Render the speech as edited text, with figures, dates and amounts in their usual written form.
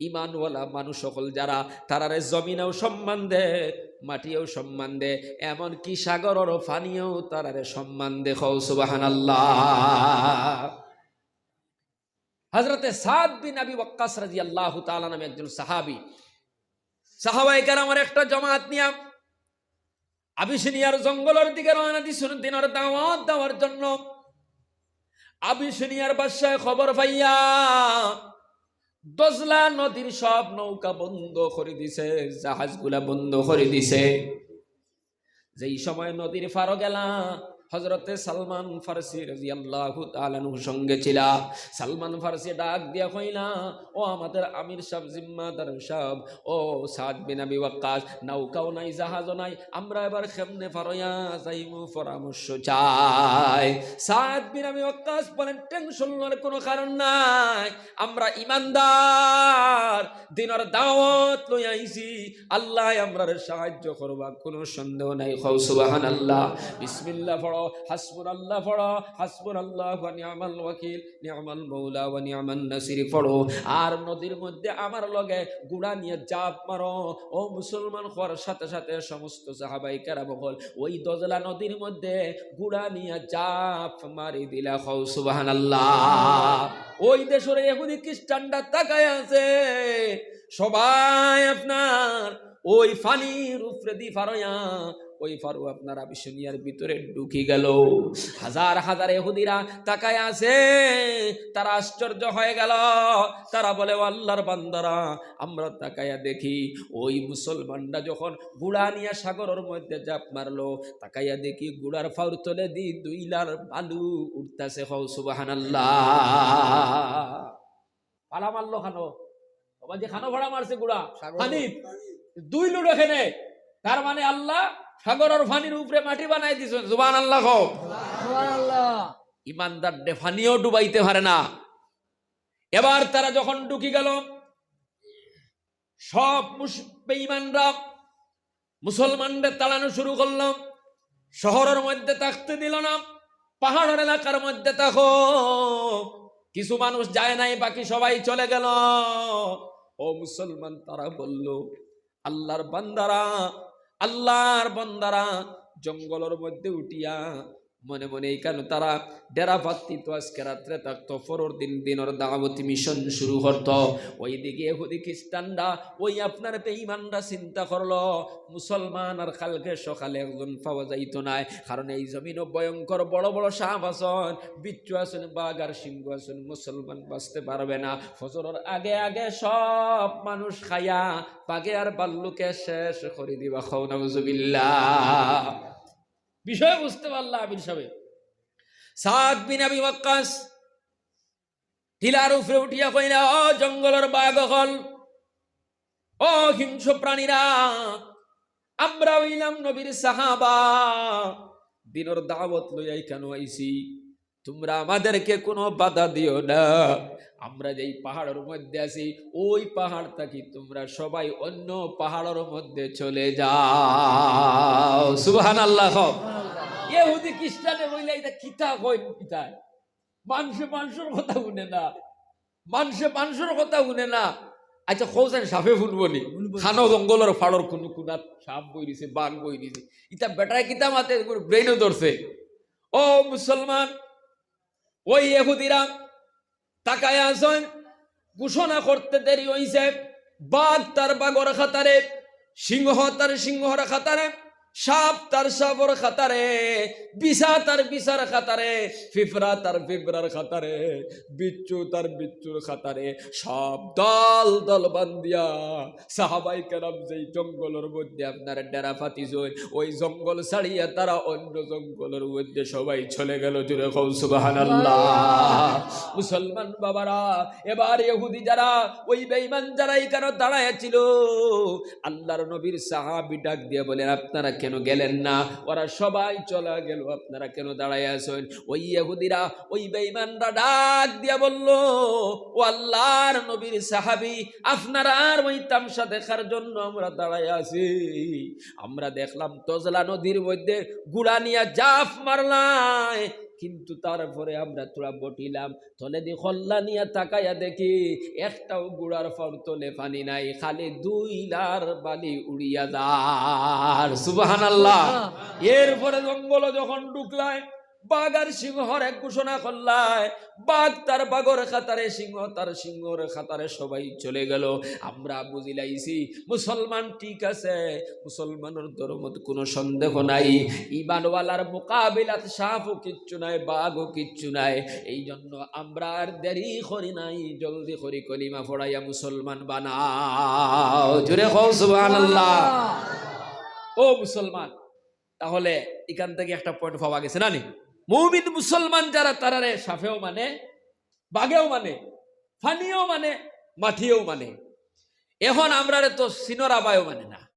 ইমানওয়ালা মানুষ সকল যারা তারারে জমিনেও সম্মান দে, মাটিও সম্মান দে, এমনকি সাগরেরও পানিও তারারে সম্মান দে। সুবহানাল্লাহ। হযরতে সাদ বিন আবি ওয়াক্কাস রাদিয়াল্লাহু তাআলা নামে একজন সাহাবায়ে কেরামের একটা জামাত নিয়া আবিসিনিয়ার জঙ্গলের দিকে রওনা দিছেন দিনের দাওয়াত দেওয়ার জন্য। আবিসিনিয়ার বাদশাহ খবর পাইয়া দজলা নদীর সব নৌকা বন্ধ করে দিছে, জাহাজগুলা বন্ধ করে দিছে। যেই সময় নদীর পার গেলা, হযরতে সালমান ফারসি রাদিয়াল্লাহু তাআলা আনহুর সঙ্গে ছিল। সালমান ফারসি ডাক দিয়া কইলা, ও আমাদের আমির সাহেব, জিম্মাদার সাহেব, ও সাদ বিন আবি ওয়াক্কাস, নৌকাও নাই, জাহাজও নাই, আমরা এবার কেমনে পারয়া যাইমু, পরামর্শ চাই। সাদ বিন আবি ওয়াক্কাস বলেন, টেনশন নেওয়ার কোনো কারণ নাই, আমরা ইমানদার, দিনের দাওয়াত লই আইছি, আল্লাহ আমরার সাহায্য করবা, কোনো সন্দেহ নাই। সুবহানাল্লাহ। বিসমিল্লাহ পড়ো, হাসবুনাল্লাহ পড়ো, হাসবুনাল্লাহ ওয়া নি'মাল ওয়াকিল, নি'মাল মাওলা ওয়া নি'মান নাসির পড়ো। আর নদীর মধ্যে আমার লগে গুড়া নিয়ে জাপ মারো। ও মুসলমান হওয়ার সাথে সাথে সমস্ত সাহাবাই কেরাম বল ওই দজলা নদীর মধ্যে গুড়া নিয়ে জাপ মারি দিলা। সুবহানাল্লাহ। ওই দেশের ইহুদি খ্রিস্টানরা তাকায় আছে, সবাই আপনার ওই ফানির উপরে দি ফারয়া, ওই ফারু আপনার আবিসিনিয়ার ভিতরে ঢুকি গেল। হাজার হাজার ইহুদিরা তাকায় আছে, তারা আশ্চর্য হয়ে গেল। তারা বলে, ও আল্লাহর বান্দারা, আমরা তাকায়া দেখি ওই মুসলমানরা যখন গুড়া নিয়ে সাগরের মধ্যে জাপ মারলো, তাকাইয়া দেখি গুড়ার ফাউর তলে দি 2 লাখ বালু উঠতেছে। সুবহানাল্লাহ। পালা মারলো খানো, বাবা যে খানো ভাড়া মারছে গুড়া পানি 2 লুট এখানে, তার মানে আল্লাহ সাগরের পানির উপরে মাটি বানাই দিয়েছেন। সুবহানাল্লাহ। সুবহানাল্লাহ। ইমানদার পানিও ডুবাইতে পারে না। এবার তারা যখন ঢুকি গেল, সব বেঈমানরা মুসলমানদের তাড়ানো শুরু করলাম। শহরের মধ্যে থাকতে দিল না, পাহাড়ের এলাকার মধ্যে থাকো। কিছু মানুষ যায় নাই, বাকি সবাই চলে গেল। ও মুসলমান, তারা বলল, আল্লাহর বান্দারা জঙ্গলের মধ্যে উঠিয়া মনে মনে এইখানে তারা ডেরা পাত্তিত আজকে রাত্রে থাকতো, পরের দিন দিনের দাওয়াতি মিশন শুরু করতো। ওইদিকে ইহুদি খ্রিস্টানরা, ওই আপনার বেঈমানরা চিন্তা করলো, মুসলমান আর কালকে সকালে একজন পাওয়া যাইতো না, কারণ এই জমিনও ভয়ঙ্কর বড় বড় সাপ আছেন, বিচ্ছু আছেন, বাঘ আর সিংহ আছেন, মুসলমান বাঁচতে পারবে না। ফজরের আগে আগে সব মানুষ খায়া বাঘে আর বাল্লুকে শেষ করে দিবা। খাও নাউজুবিল্লাহ। বিষয় বুঝতে পারলাম। আমির সাহেব সাদ বিন আবি ওয়াক্কাস টিলার উপরে উঠিয়া কইলা, ও জঙ্গলের বাঘ হল, ও হিংস্র প্রাণীরা, আমরা হইলাম নবীর সাহাবা, দিনের দাওয়াত লইয়াই কেন আইছি, তোমরা আমাদেরকে কোনো বাধা দিও না। আমরা যেই পাহাড়ের মধ্যে আছি, ওই পাহাড় থাকি তোমরা সবাই অন্য পাহাড়ের মধ্যে চলে যাও। সুবহানাল্লাহ। ইহুদি খ্রিস্টানে বইলে এটা কিতা কই, কিতায় মানুষের কথা শুনে না, মানুষের কথা শুনে না। আচ্ছা খোঁজেন সাপে ফুটবলি খানো জঙ্গলের ফাড়র কোনো কোনাত সাপ বই দিছে, বাঘ বই দিছে, ইটা বেটায় কিতা মাতে ব্রেনও ধরছে। ও মুসলমান, ওই ইহুদিরা তাকায় আছেন, ঘোষণা করতে দেরি হইছে। বাঘ তার বাঘর খাতারে, সিংহ তার সিংহর খাতারে, সাপ তার সাপর খাতারে, বিছা তার বিছার খাতারে, ফিফরা তার ফিফরার খাতারে, বিচ্ছু তার বিচ্ছুর খাতারে, সব দল দল বান্দিয়া সাহাবাই কেরাম যেই জঙ্গলের মধ্যে আপনার ডেরা পাতিছেন, ওই জঙ্গল ছাড়িয়া তারা অন্য জঙ্গলের মধ্যে সবাই চলে গেল। জুড়ে কও সুবহানাল্লাহ। মুসলমান বাবারা, এবার ইহুদি যারা, ওই বেঈমান যারা এখানে দাঁড়ায় ছিল, আল্লাহর নবীর সাহাবী ডাক দিয়ে বলেন, আপনারা কেন গেলেন না? ওরা সবাই চলে গেল, আপনারা কেন দাঁড়ায় আছেন? ওই ইহুদিরা, ওই বেঈমানরা ডাক দিয়া বলল, ও আল্লাহর নবীর সাহাবী, আপনারা আর ওই তামসা দেখার জন্য আমরা দাঁড়ায় আছি। আমরা দেখলাম তজলা নদীর মধ্যে গুড়া নিয়ে জাফ মারলাই, কিন্তু তারপরে আমরা তোরা বটিলাম তলে দি খল্লা নিয়ে তাকাইয়া দেখি একটাও গুড়ার ফর তলে পানি নাই, খালি 2 লার বালি উড়িয়া যার। সুবহানাল্লাহ। এরপরে জঙ্গল যখন ঢুকলায় বাঘ আর সিংহর এক ঘোষণা করলায়, বাঘ তার বাঘর খাতারে, সিংহ তার সিংহর খাতারে, সবাই চলে গেল। আমরা বুঝিলাইছি মুসলমান ঠিক আছে, মুসলমানের ধর্মত কোনো সন্দেহ নাই, ইমানওয়ালার মোকাবিলাত সাপও কিচ্ছু নাই, বাঘও কিচ্ছু নাই। এই জন্য আমরা আর দেরি করি নাই, জলদি করি কলিমা পড়াইয়া মুসলমান বানাও। জোরে কও সুবহানাল্লাহ। ও মুসলমান, তাহলে এখান থেকে একটা পয়েন্ট পাওয়া গেছে না নি? মুমিন মুসলমান যারা তারারে সাফেও মানে, বাঘেও মানে, ফানিও মানে, মাটিও মানে। এখন আমরা তো সিনর আবায়ও মানে না।